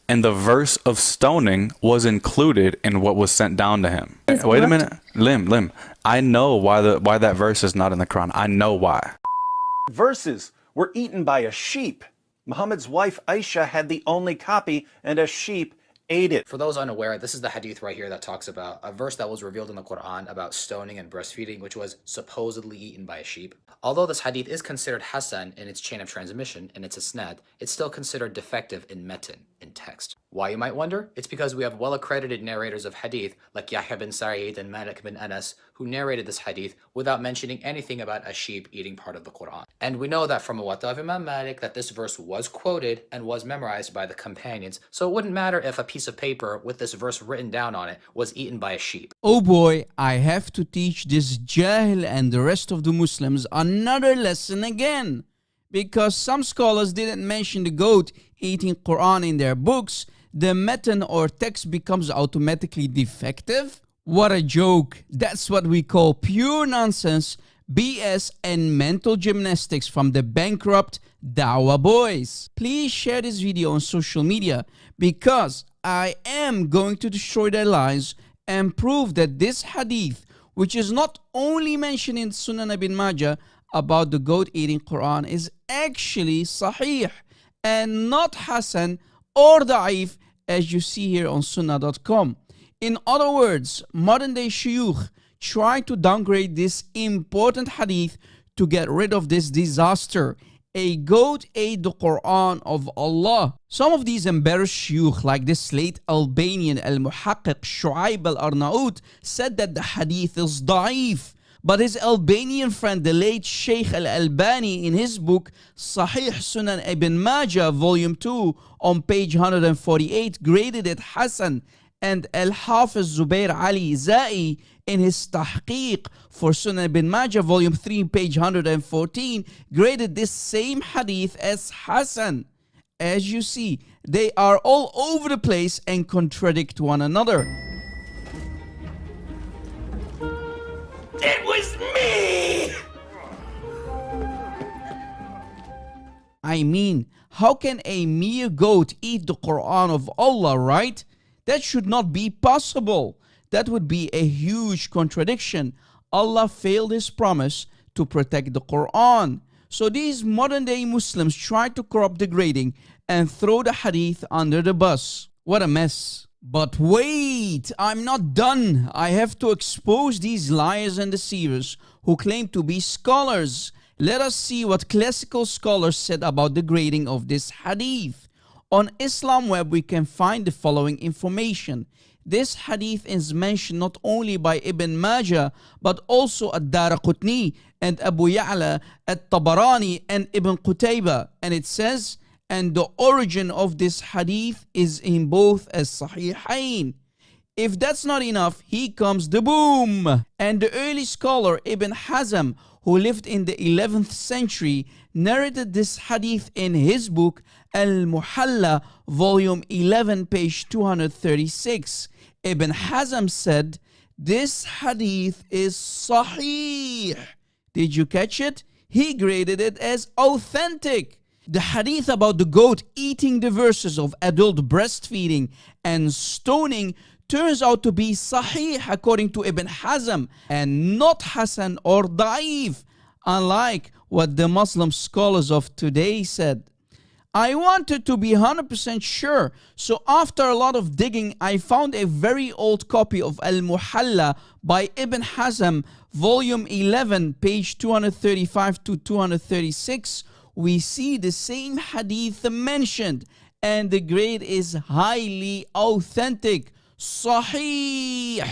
And the verse of stoning was included in what was sent down to him. Is Wait a corrupt. minute, Lim. I know why that verse is not in the Quran. I know why. Verses were eaten by a sheep. Muhammad's wife Aisha had the only copy, and a sheep ate it. For those unaware, this is the hadith right here that talks about a verse that was revealed in the Quran about stoning and breastfeeding, which was supposedly eaten by a sheep. Although this hadith is considered Hasan in its chain of transmission and its isnad, it's still considered defective in metin, in text. Why, you might wonder? It's because we have well-accredited narrators of hadith like Yahya bin Sa'id and Malik bin Anas who narrated this hadith without mentioning anything about a sheep eating part of the Quran. And we know that from Muwatta of Imam Malik that this verse was quoted and was memorized by the companions, so it wouldn't matter if a piece of paper with this verse written down on it was eaten by a sheep. Oh boy, I have to teach this Jahil and the rest of the Muslims another lesson again. Because some scholars didn't mention the goat eating Quran in their books, the metin or text becomes automatically defective? What a joke. That's what we call pure nonsense, BS and mental gymnastics from the bankrupt Dawah boys. Please share this video on social media because I am going to destroy their lies and prove that this hadith, which is not only mentioned in Sunan ibn Majah about the goat eating Quran, is actually Sahih and not Hasan or Da'if as you see here on Sunnah.com. In other words, modern day shuyukh try to downgrade this important hadith to get rid of this disaster. A goat ate the Quran of Allah. Some of these embarrassed shuyukh like this late Albanian al-Muhaqqiq Shu'aib al-Arnaut said that the hadith is da'if. But his Albanian friend, the late Sheikh al-Albani, in his book Sahih Sunan ibn Majah, volume 2, on page 148, graded it Hasan, and Al-Hafiz Zubair Ali Za'i, in his Tahqiq for Sunan ibn Majah, volume 3, page 114, graded this same hadith as Hasan. As you see, they are all over the place and contradict one another. It was me! I mean, how can a mere goat eat the Quran of Allah, right? That should not be possible. That would be a huge contradiction. Allah failed his promise to protect the Quran. So these modern day Muslims try to corrupt the grading and throw the hadith under the bus. What a mess. But wait, I'm not done. I have to expose these liars and deceivers who claim to be scholars. Let us see what classical scholars said about the grading of this hadith. On Islam Web, we can find the following information. This hadith is mentioned not only by Ibn Majah, but also Ad-Daraqutni and Abu Ya'la, At-Tabarani and Ibn Qutaybah. And it says, and the origin of this hadith is in both as-Sahihain. If that's not enough, here comes the boom. And the early scholar Ibn Hazm, who lived in the 11th century, narrated this hadith in his book Al-Muhalla, volume 11, page 236. Ibn Hazm said, this hadith is Sahih. Did you catch it? He graded it as authentic. The hadith about the goat eating the verses of adult breastfeeding and stoning turns out to be Sahih according to Ibn Hazm and not Hasan or Da'if, unlike what the Muslim scholars of today said. I wanted to be 100% sure, so after a lot of digging, I found a very old copy of Al-Muhalla by Ibn Hazm, volume 11, page 235 to 236. We see the same hadith mentioned, and the grade is highly authentic. Sahih.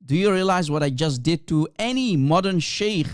Do you realize what I just did to any modern sheikh,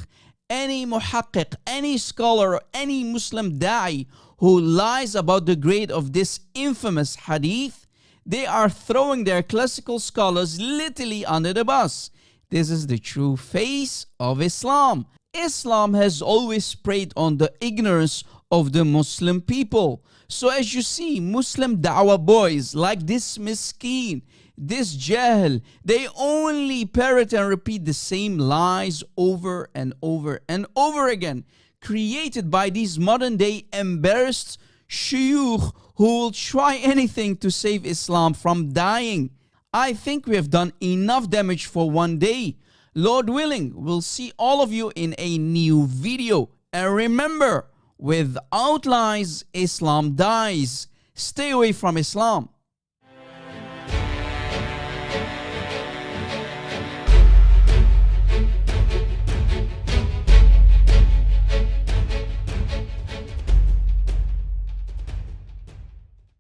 any muhaqqiq, any scholar, or any Muslim da'i who lies about the grade of this infamous hadith? They are throwing their classical scholars literally under the bus. This is the true face of Islam. Islam has always preyed on the ignorance of the Muslim people. So as you see, Muslim da'wah boys like this miskeen, this jahil, they only parrot and repeat the same lies over and over and over again, created by these modern day embarrassed shuyukh who will try anything to save Islam from dying. I think we have done enough damage for one day. Lord willing, we'll see all of you in a new video. And remember, without lies, Islam dies. Stay away from Islam.